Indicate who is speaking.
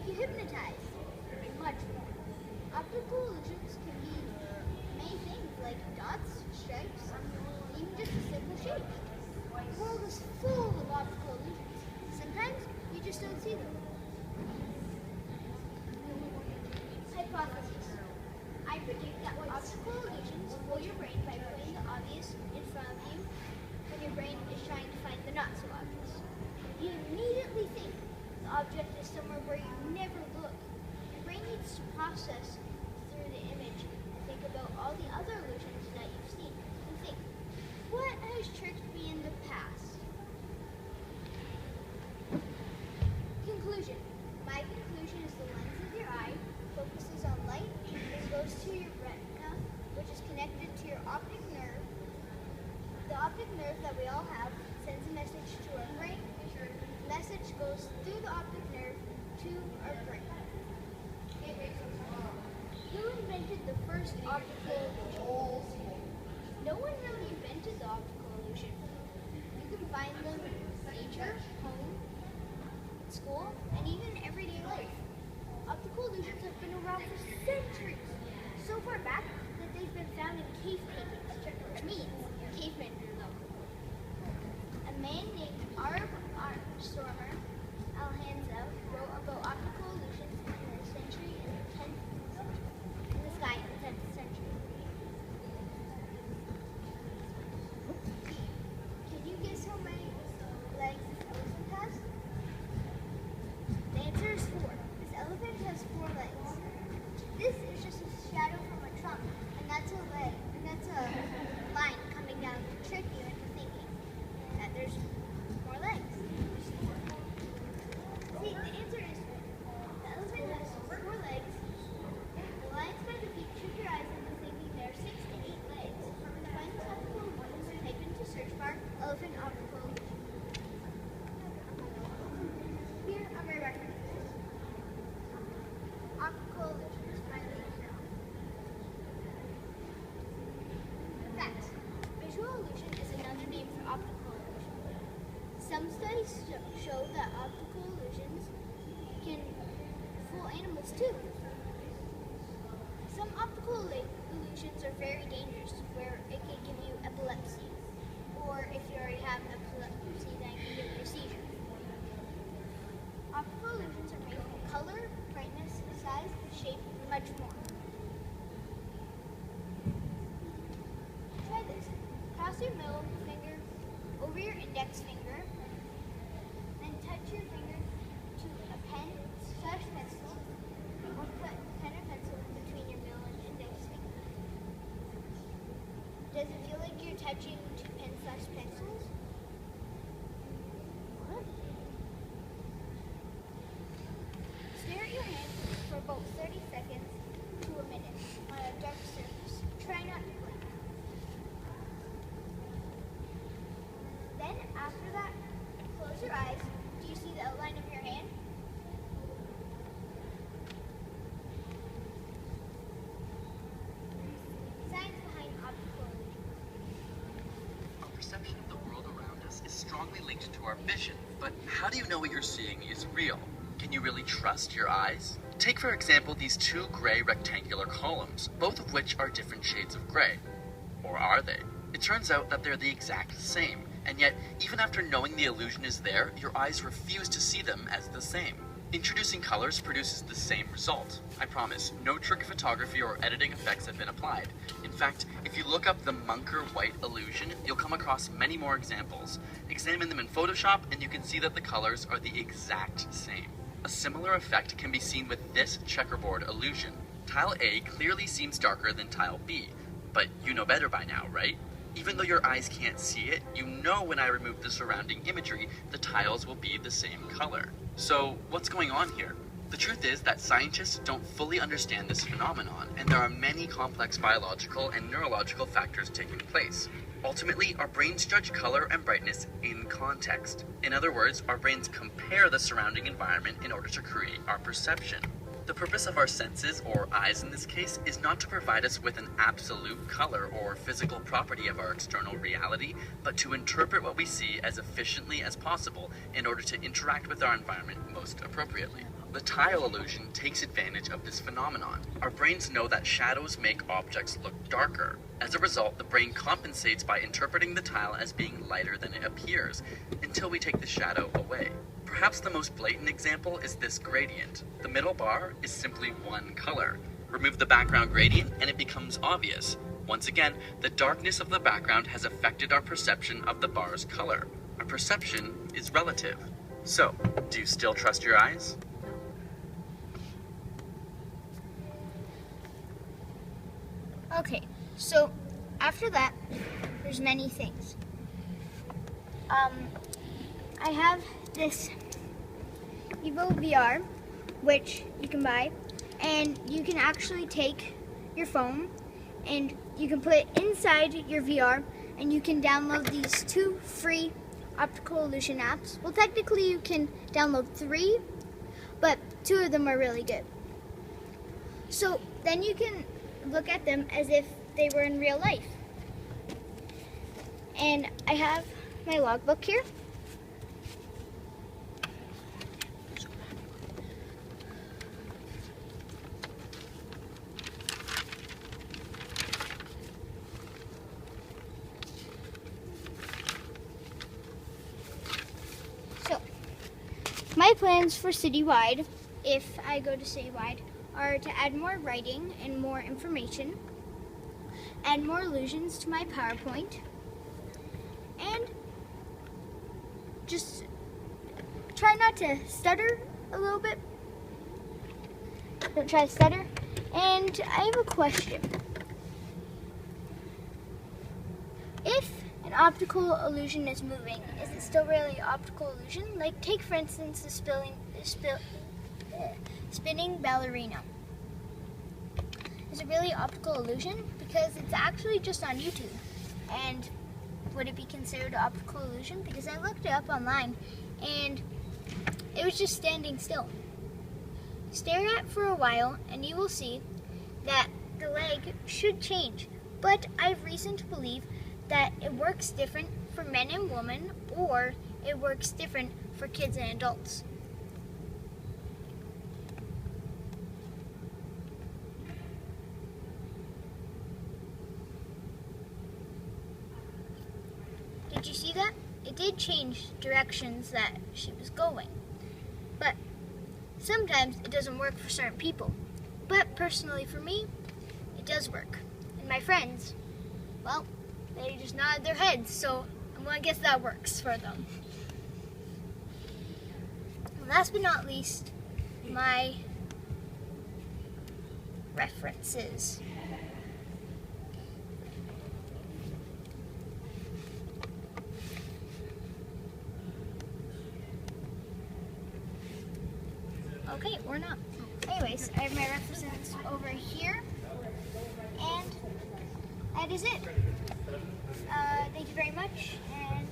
Speaker 1: you hypnotize, and much more. Optical illusions can be many things like dots, stripes, even just a simple shape. The world is full of optical illusions. Sometimes you just don't see them. Hypothesis. I predict that optical illusions fool your brain by putting the obvious in front of you when your brain is trying to find the not so obvious. You immediately think the object is somewhere where you never look. Your brain needs to process through the image and think about all the other illusions that you've seen and think, what has tricked me in the past? Conclusion. My conclusion is the lens of your eye focuses on light and goes to your retina, which is connected to your optic nerve. The optic nerve that we all have sends a message to our brain. The message goes through the optic nerve to our brain. Who invented the first optical illusion? No one really invented the optical illusion. You can find them in nature, home, school, and even everyday life. Optical illusions have been around for centuries, so far back that they've been found in cave paintings, which means cavemen knew them. A man named Arb Stormer Alhanza wrote about optical illusions in the sky in the 10th century. Can you guess how many legs this elephant has? The answer is 4. This elephant has 4 legs. This is just a shadow from a trunk, and that's a leg, and that's a line coming down to trick you into thinking that there's more legs. See, the answer is the elephant has 4 legs. The lines by the feet trick your eyes into thinking there are 6 to 8 legs. To find this optical illusion, type into search bar elephant optical illusion. Here are my recommendations. Optical illusions by Lee Carroll. Fact. Visual illusion is another name for optical illusion. Some studies show that optical illusions can fool animals too. Some optical illusions are very dangerous, where it can give you epilepsy, or if you already have epilepsy, then it can give you a seizure. Optical illusions are made from color, brightness, size, shape, and much more. Try this. Cross your middle finger over your index finger, then touch your finger to a pen/pencil, or put pen or pencil in between your middle and index finger. Does it feel like you're touching two pen/pencils? What? Stare at your hand for about 30 seconds to a minute on a dark surface. Try not to blink. Then, after that, close your eyes. Do you see the outline of your hand? Science behind optical illusion.
Speaker 2: Our perception of the world around us is strongly linked to our vision. But how do you know what you're seeing is real? Can you really trust your eyes? Take for example these 2 gray rectangular columns, both of which are different shades of gray. Or are they? It turns out that they're the exact same, and yet even after knowing the illusion is there, your eyes refuse to see them as the same. Introducing colors produces the same result. I promise, no trick photography or editing effects have been applied. In fact, if you look up the Munker white illusion, you'll come across many more examples. Examine them in Photoshop and you can see that the colors are the exact same. A similar effect can be seen with this checkerboard illusion. Tile A clearly seems darker than tile B, but you know better by now, right? Even though your eyes can't see it, you know when I remove the surrounding imagery, the tiles will be the same color. So what's going on here? The truth is that scientists don't fully understand this phenomenon, and there are many complex biological and neurological factors taking place. Ultimately, our brains judge color and brightness in context. In other words, our brains compare the surrounding environment in order to create our perception. The purpose of our senses, or eyes in this case, is not to provide us with an absolute color or physical property of our external reality, but to interpret what we see as efficiently as possible in order to interact with our environment most appropriately. The tile illusion takes advantage of this phenomenon. Our brains know that shadows make objects look darker. As a result, the brain compensates by interpreting the tile as being lighter than it appears, until we take the shadow away. Perhaps the most blatant example is this gradient. The middle bar is simply one color. Remove the background gradient and it becomes obvious. Once again, the darkness of the background has affected our perception of the bar's color. Our perception is relative. So, do you still trust your eyes?
Speaker 1: Okay, so after that, there's many things. I have this Evo VR, which you can buy, and you can actually take your phone and you can put it inside your VR, and you can download these 2 free optical illusion apps. Well, technically you can download 3, but 2 of them are really good. So then you can look at them as if they were in real life. And I have my logbook here. So, my plans for Citywide, if I go to Citywide, are to add more writing and more information, add more illusions to my PowerPoint, and just try not to stutter a little bit. Don't try to stutter. And I have a question. If an optical illusion is moving, is it still really optical illusion? Like, take for instance the spinning ballerina. Is it really optical illusion? Because it's actually just on YouTube. And would it be considered optical illusion? Because I looked it up online and it was just standing still. Stare at it for a while and you will see that the leg should change. But I have reason to believe that it works different for men and women, or it works different for kids and adults. Did you see that? It did change directions that she was going. But sometimes it doesn't work for certain people. But personally for me, it does work. And my friends, well, they just nodded their heads, so I'm going to guess that works for them. And last but not least, my references. Okay, or not. Anyways, I have my references over here, and that is it. Thank you very much, and